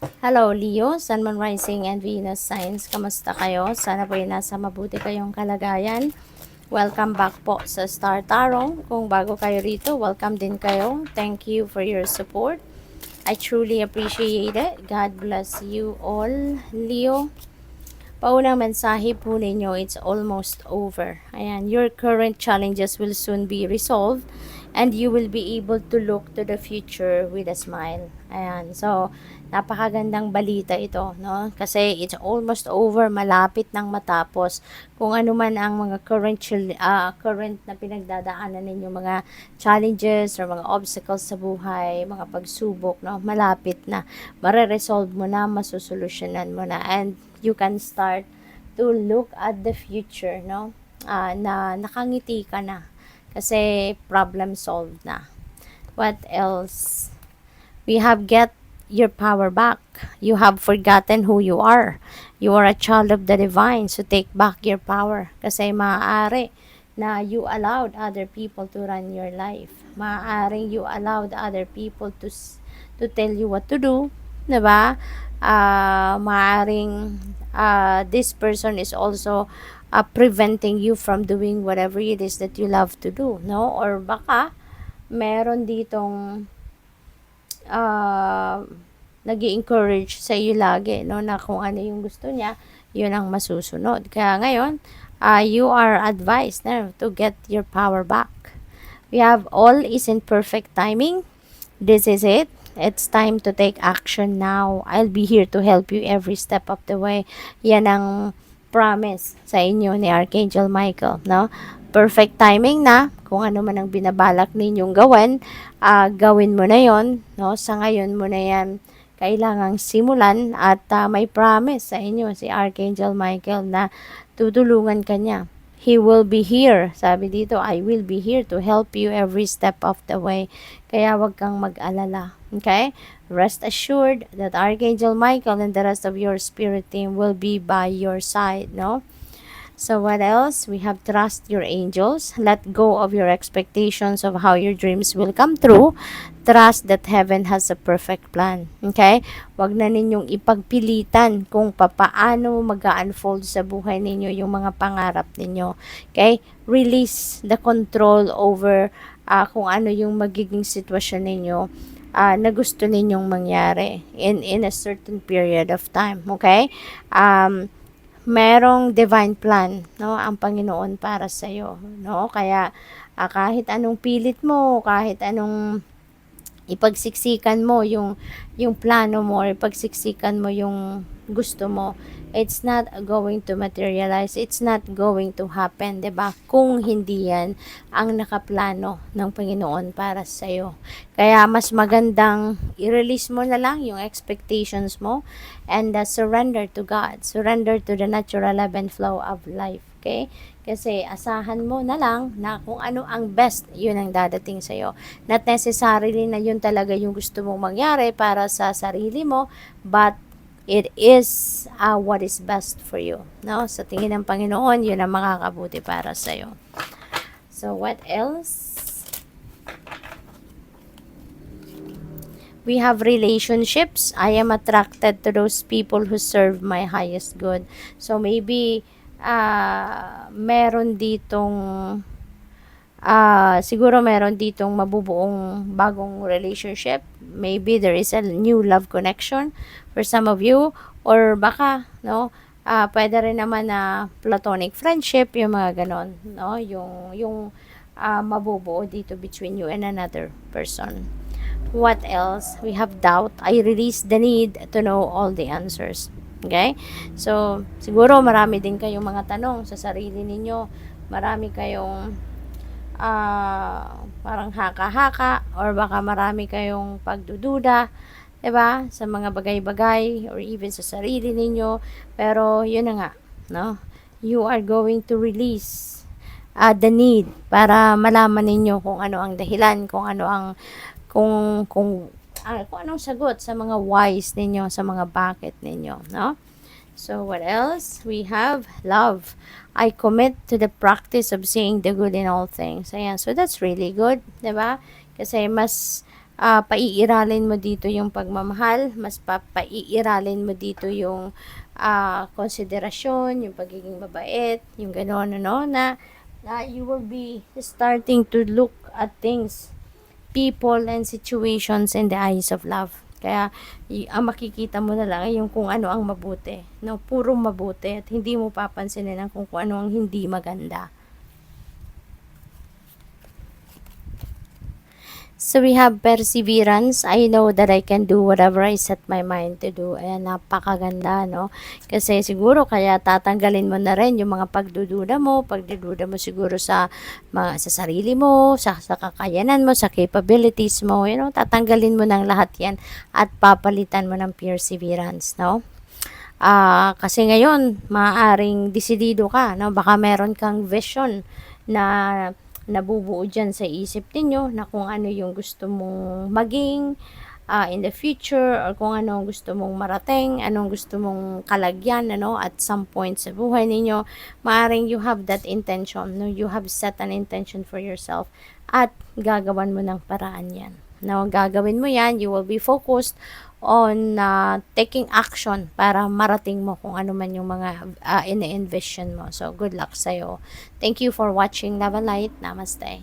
Hello Leo, Sun, Moon Rising and Venus Signs. Kamusta kayo? Sana po nasa mabuti kayong kalagayan. Welcome back po sa Star Tarot. Kung bago kayo rito, welcome din kayo. Thank you for your support. I truly appreciate it. God bless you all. Leo, paunang mensahe po ninyo, it's almost over. Ayan, your current challenges will soon be resolved and you will be able to look to the future with a smile. Ayan, so napakagandang balita ito, no? Kasi it's almost over, malapit nang matapos. Kung ano man ang mga current na pinagdadaanan ninyo, mga challenges or mga obstacles sa buhay, mga pagsubok, no? Malapit na. Mare-resolve mo na, masusolusyonan mo na, and you can start to look at the future, no? Na nakangiti ka na kasi problem solved na. What else? We have get your power back. You have forgotten who you are. You are a child of the divine, so take back your power. Kasi maaari na you allowed other people to run your life. Maaaring you allowed other people to tell you what to do, 'di ba? Maaaring this person is also preventing you from doing whatever it is that you love to do, no? Or baka meron ditong uh, nag-i-encourage sa iyo lagi, no, na kung ano yung gusto niya, yun ang masusunod. Kaya ngayon, you are advised na to get your power back. We have all is in perfect timing. This is it. It's time to take action now. I'll be here to help you every step of the way. Yan ang promise sa inyo ni Archangel Michael, no? Perfect timing na. Kung ano man ang binabalak ninyong gawin, gawin mo na yon, no? Sa ngayon mo na yan kailangang simulan at may promise sa inyo si Archangel Michael na tutulungan ka niya. He will be here. Sabi dito, I will be here to help you every step of the way. Kaya wag kang mag-alala. Okay? Rest assured that Archangel Michael and the rest of your spirit team will be by your side, no? So what else? We have trust your angels. Let go of your expectations of how your dreams will come true. Trust that heaven has a perfect plan. Okay? Huwag na ninyong ipagpilitan kung papaano mag-unfold sa buhay ninyo yung mga pangarap ninyo. Okay? Release the control over kung ano yung magiging sitwasyon ninyo na gusto ninyong mangyari in a certain period of time. Okay? Merong divine plan, no, ang Panginoon para sa iyo, no? Kaya kahit anong pilit mo, kahit anong ipagsiksikan mo yung plano mo, or ipagsiksikan mo yung gusto mo, it's not going to materialize, it's not going to happen, 'di ba? Kung hindi yan ang nakaplano ng Panginoon para sa iyo. Kaya mas magandang i-release mo na lang yung expectations mo and surrender to God. Surrender to the natural ebb and flow of life. Okay? Kasi asahan mo na lang na kung ano ang best, yun ang dadating sa'yo. Not necessarily na yun talaga yung gusto mong mangyari para sa sarili mo, but it is what is best for you. No? Sa tingin ng Panginoon, yun ang makakabuti para sa'yo. So, what else? We have relationships. I am attracted to those people who serve my highest good. So, maybe meron ditong siguro meron ditong mabubuong bagong relationship. Maybe there is a new love connection for some of you, or baka, no, pwede rin naman na platonic friendship, yung mga ganon, no, yung mabubuo dito between you and another person. What else? We have doubt. I release the need to know all the answers. Okay? So, siguro marami din kayong mga tanong sa sarili ninyo. Marami kayong parang haka-haka, or baka marami kayong pagdududa, 'di ba? Sa mga bagay-bagay or even sa sarili ninyo. Pero 'yun na nga, no? You are going to release the need para malaman ninyo kung ano ang dahilan, kung ano ang kung anong sagot sa mga whys ninyo, sa mga bakit ninyo, no? So, what else? We have love. I commit to the practice of seeing the good in all things. Ayan. So, that's really good, diba? Kasi mas paiiralin mo dito yung pagmamahal, mas paiiralin mo dito yung konsiderasyon, yung pagiging mabait, yung gano'n, ano, na you will be starting to look at things, people and situations in the eyes of love. Kaya ang makikita mo na lang ay yung kung ano ang mabuti, no? Puro mabuti at hindi mo papansinin ang kung ano ang hindi maganda. So we have perseverance. I know that I can do whatever I set my mind to do. Ayan, napakaganda, no? Kasi siguro kaya tatanggalin mo na rin yung mga pagdududa mo siguro sa sarili mo, sa kakayanan mo, sa capabilities mo, tatanggalin mo ng lahat yan at papalitan mo ng perseverance, no? Kasi ngayon, maaaring desidido ka, no? Baka meron kang vision na nabubuo dyan sa isip ninyo na kung ano yung gusto mong maging in the future, or kung ano gusto mong marating, anong gusto mong kalagyan, ano, at some point sa buhay ninyo. Maaaring you have that intention, no? You have set an intention for yourself at gagawan mo ng paraan yan. No, gagawin mo yan, you will be focused on taking action para marating mo kung ano man yung mga ini-envision mo. So, good luck sa'yo. Thank you for watching Love and Light. Namaste.